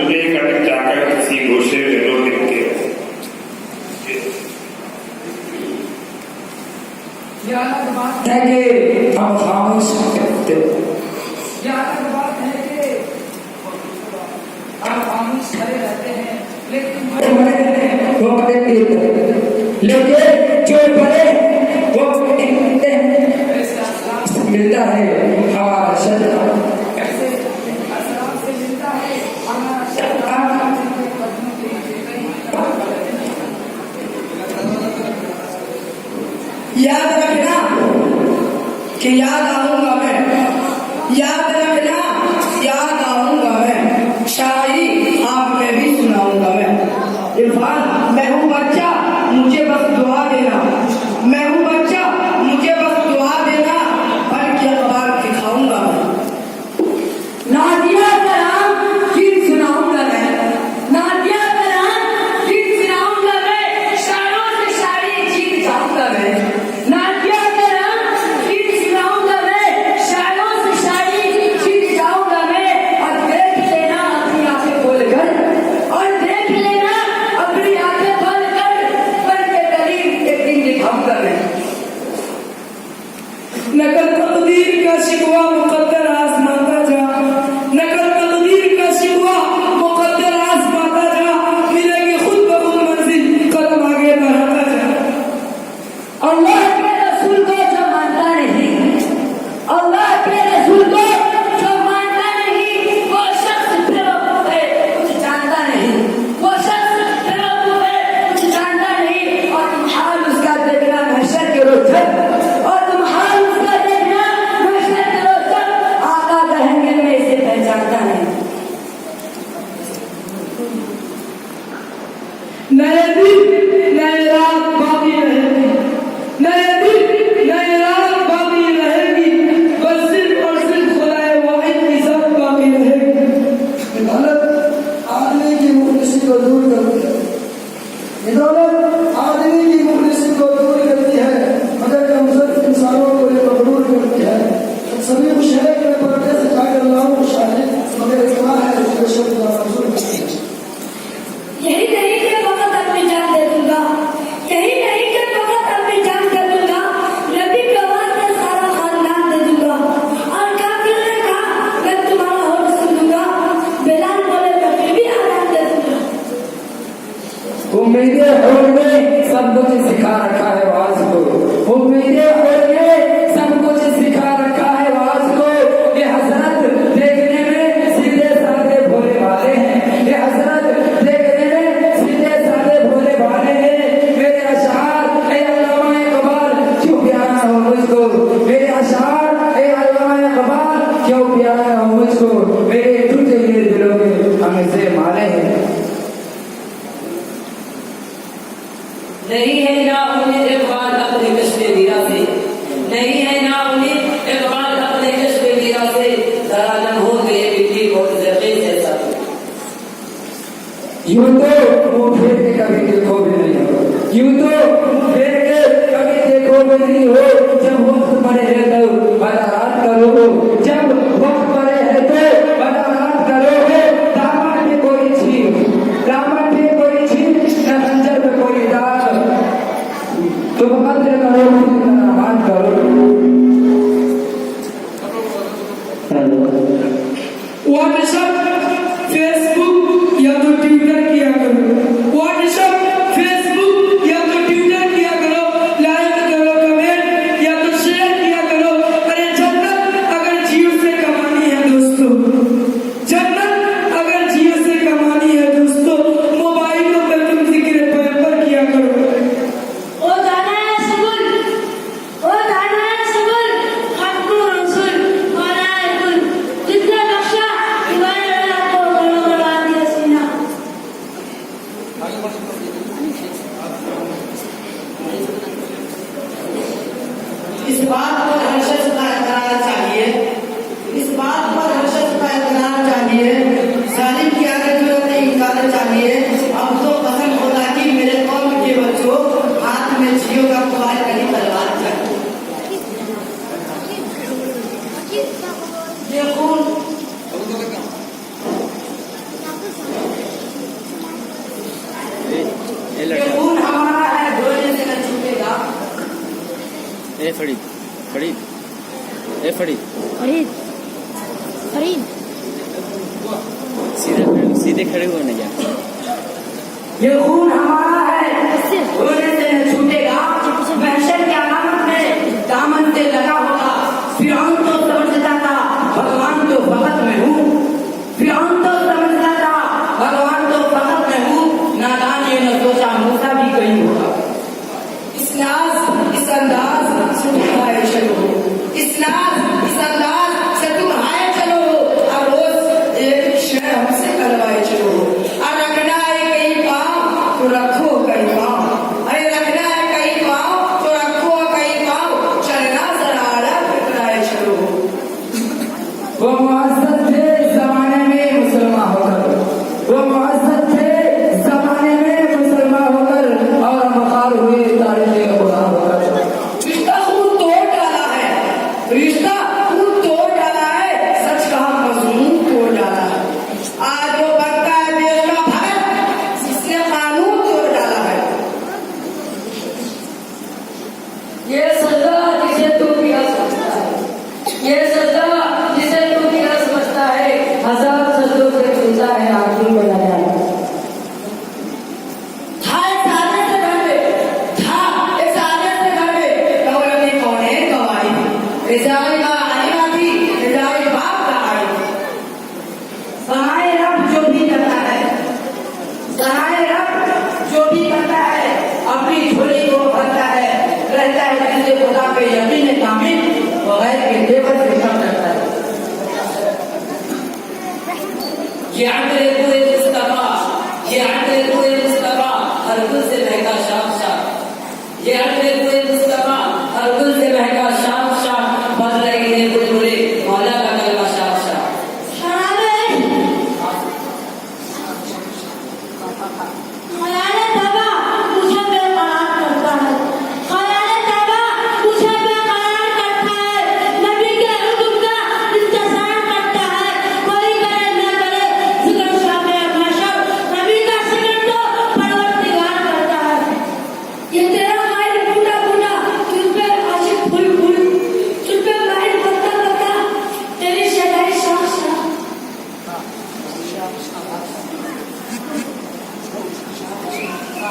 मुझे कभी जाकर किसी गोशे में रो देते है कि हम खामोश करते बात है कि हम खामोश खड़े रहते हैं, लेकिन वो लेकिन जो बड़े वो मिलता है हमारा शरीर कैसे असरार से मिलता है हमारा शरीर। याद रखना कि याद आऊंगा मैं, याद रखना याद आऊंगा मैं, शायरी आप में भी सुनाऊंगा मैं। इरफान, मैं हूँ बच्चा मुझे बस दुआ देना, मैं हूँ बच्चा मुझे बस दुआ देना, पढ़ के अखबार दिखाऊंगा मैं। नादिया कलाम गीत सुनाऊंगा मैं, नादिया कलाम गीत सुनाऊंगा मैं, शायरों से शायरी जीत जाऊंगा मैं। नादिया कलाम गीत सुनाऊंगा मैं, शायरों से शायरी जीत जाऊंगा मैं। और देख लेना अपनी आंखें खोलकर, और देख लेना अपनी आंखें खोलकर, पढ़ के करीब एक दिन दिखाऊंगा मैं। नकल तकदीर का शिकवा मुकद्दर आजमाता जा, नकल तकदीर का शिकवा मुकद्दर आजमाता जा, मिलेगी खुद ब खुद मंजिल कदम आगे बढ़ाता जा। अल्लाह के रसूल को जो मानता नहीं, अल्लाह के रसूल को जो मानता नहीं, वो शख्स बेवकूफ है, कुछ जानता नहीं, वो शख्स बेवकूफ है, कुछ जानता नहीं। और तुम हाल उसका देखना महशर के रोज, और तुम हाल उसका देखना महशर के रोज, आका कहेंगे मैं इसे पहचानता नहीं। नए दिन नए रात बाकी रहेगी, नए दिन नए रात बाकी रहेगी, बस सिर्फ और सिर्फ खुदाए वाहिद की ज़ात बाकी रहेगी। इबादत आदमी की मुखलिसी को दूर करती है, इबादत आदमी की मुखलिसी को दूर करती है, मगर कमजोर इंसानों को ये मगरूर करती है। सभी मुशर्रिक में पर्दे से जाकर अल्लाह को शाहिद, मगर इतना है जो शब्द मंजूर करती है। यही नहीं कि वक्त अपनी जान दे दूंगा, यही नहीं कि वक्त अपनी जान दे दूंगा, नबी के वास्ते सारा खानदान दे दूंगा। और काफिर ने कहा मैं तुम्हारा होठ सुन लूंगा, बिलाल बोले मैं फिर भी आराम दे दूंगा। उम्मीदें होड़ में सब कुछ सिखा रखा है वाज को, उम्मीदें होड़ में सब कुछ सिखा रखा है वाज को। ये हजरत देखने में सीधे साधे भोले वाले हैं, ये हजरत देखने में सीधे साधे भोले वाले हैं। मेरे अशार ए अल्लामा इकबाल क्यों प्यारा हो मुझको, मेरे अशार ए अल्लामा इकबाल क्यों प्यारा हो मुझको, मेरे टूटे हुए दिलों में हमसे मारे हैं। नहीं है ना उन्हें इकबाल अपने कश्मे मीरा से, नहीं है ना उन्हें इकबाल अपने कश्मे मीरा से, जरा न हो गए बिजली और जर्रे जैसा। यूं तो मुंह फेर के कभी देखो भी नहीं हो, यूं तो मुंह फेर के कभी देखो भी नहीं हो। जब वक्त पड़े है तो बरात करो, जब वक्त पड़े है तो बरात करो। दामन पे कोई छीन, दामन पे कोई छीन, न खंजर पे कोई दाग, तुम कद्र करो बात करो। व्हाट्सएप फेसबुक या तो ट्विटर किया करो, व्हाट्सएप फेसबुक या तो ट्विटर किया करो, लाइक करो, कमेंट या तो शेयर किया करो। अरे जन्नत अगर जियो से कमानी है दोस्तों, जन्नत अगर जियो से कमानी है दोस्तों, मोबाइलों पर तुम जिक्र पैगंबर किया करो। ओ जाना है सुबुल, ओ जाना है सुबुल, खत्म रसूल, मौला कुल, जितना बख्शा इबादत फरीद फरीद ए फरीद फरीद फरीद सीधे खड़े हुए नहीं जाते। ये खून हमारा है, रोने से न छूटेगा। महशर के अलामत में दामन से लगा होगा। फिरौन तो समझता था भगवान तो फकत में हूँ। फिरौन तो समझता था भगवान तो फकत में हूँ। नादान ये न सोचा मूसा भी कहीं होगा। इस नाज इस अंदाज से तुम आए चलो, इस नाज इस अंदाज से तुम आए चलो। और रोज एक क्षण हमसे करवाए चलो। और रखना है कहीं पाँव तो रखो कहीं पाँव। अरे रखना है कहीं पाँव तो रखो कहीं पाँव। चलना जरा अलग फिराए चलो। वो मुअज़्ज़ज़ थे जमाने में मुसलमान होकर, वो मुअज़्ज़ज़ थे जमाने में मुसलमान होकर, और मकार हुए तारीख़ खुदा होकर। रिश्ता खून तोड़ डाला है, रिश्ता खून तोड़ डाला है। सच कहा मज़मून तोड़ डाला है। आज वो बनता है देश का भगत, जिसने कानून तोड़ डाला है। ये सजा जिसे तू पिया समझता है, ये सजा जिसे तू पिया समझता है, हजार सजदों से पूछा है आखिर बना जाए। था एक सादे से घर में, था एक सादे से घर में, दौलत ने कौने गवाई। रिजाई का आईना थी, रिजाई बाप का आई। सहाय रब जो भी करता है, सहाय रब जो भी करता है, अपनी झोली को भरता है। रहता है जिसे खुदा पे यकीन कामिल, वो गैर के तेवर से कम करता है। ये आंकड़े पूरे मुस्तफा, ये आंकड़े पूरे मुस्तफा, हर गुल से महका शाम शाम। ये आंकड़े पूरे मुस्तफा, हर गुल से महका शाम शाम। बज रही है बुलबुले मौला का कलमा शाम शाम। ख़याल तबा मुझे बेकरार करता है, ख़याल तबा मुझे बेकरार करता है। नबी के हुक्म का इंतज़ार करता है। कोई करे न करे ज़िक्र शामे महशर, नबी का ज़िक्र तो परवरदिगार करता है। ये तेरा माइल बूढ़ा बूढ़ा, तुझ पे आशिक फूल फूल, तुझ पे माइल पत्ता पत्ता, तेरी शदाई शाख शाख।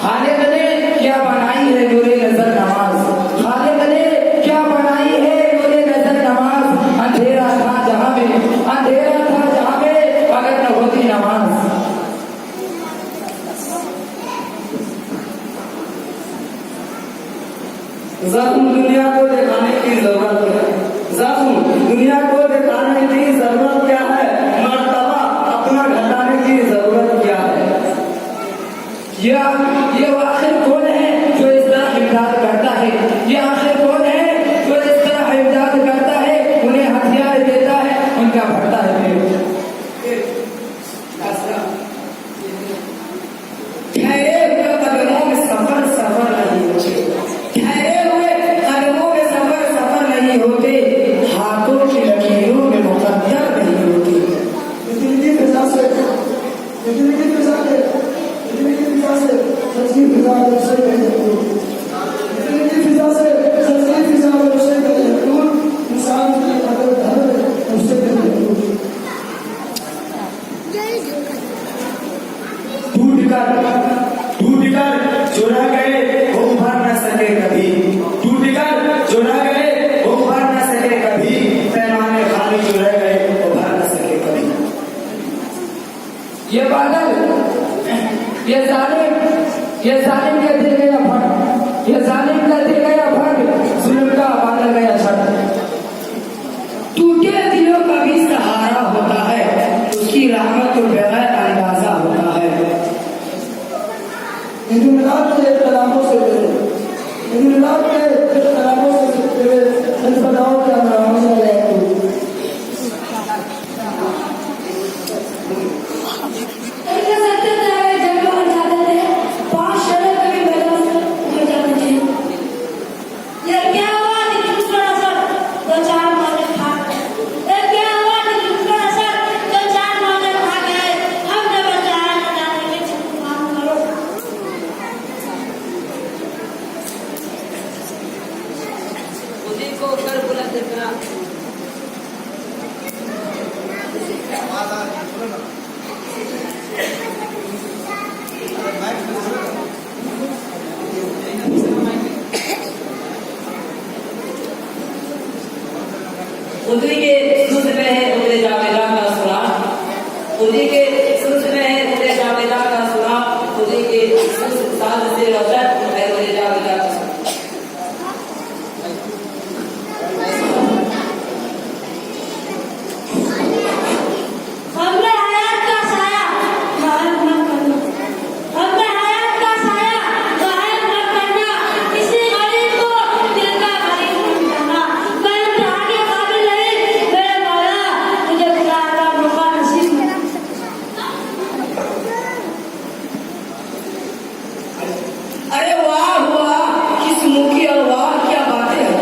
खालिक ने क्या बनाई है नूरे नजर नमाज। खालिक ने क्या बनाई है नूरे नजर नमाज। अंधेरा था जहां में, अंधेरा था जहां में, अगर न होती नमाज। ज़ख्म दुनिया को दिखाने की जरूरत है, ज़ख्म दुनिया को दिखाने की जरूरत क्या है। मर्तबा अपना घटाने की जरूरत क्या है। ये आखिर कौन है जो इस तरह इमदाद करता है। ये आखिर कौन है जो इस तरह इमदाद करता है। उन्हें हथियार देता है, उनका भरता है पेट। ठहरे हुए कदमों में सफर सफर नहीं होते, ठहरे हुए कदमों में सफर सफर नहीं होते, हाथों की लकीरों में मुकद्दर नहीं होती। जिंदगी फिजा से, जिंदगी फिजा से, जिंदगी फिजा से सच्ची फिजा में उसे कहते हैं। जिंदगी फिजा से सच्ची फिजा में उसे कहते हैं। इंसान की कदर धर उसे कहते हैं। टूट कर जो रह गए वो उभर न सके कभी, टूट कर जो रह गए वो उभर न सके कभी, पैमाने खाली जो रह गए उभर न सके कभी। ये बादल, ये जालिम का दिल गया फट, ये जालिम का दिल गया फट, जुल्म का बादल गया छट। टूटे दिलों का भी सहारा होता है, उसकी रहमत तो बगैर अंदाजा होता है। हिंदू मिलाद के कलामों से हिंदू मिलाद के कलामों से बताओ क्या नाम है। उन्हीं के सुध में है उन्हें जावेदा का सुरा, उन्हीं के सुध में है उन्हें जावेदा का सुरा, उन्हीं के साथ से रोशन है उन्हें जावेदा का सुरा। हमने हयात का साया गायब मत करना, हमने हयात का साया गायब मत करना, किसी गरीब को दिल का गरीब मत करना। मैं इम्तिहान के काबिल नहीं, मेरे मौला मुझे खुदा का मौका नसीब है। अरे वाह वाह किस मुंह की और वाह क्या बातें हैं।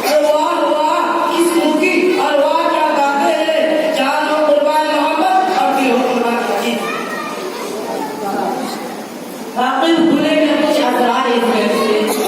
अरे वाह वाह किस मुंह की और वाह क्या बातें हैं। जान हो कुर्बान मोहब्बत और दिल हो कुर्बान अजीब। वाकई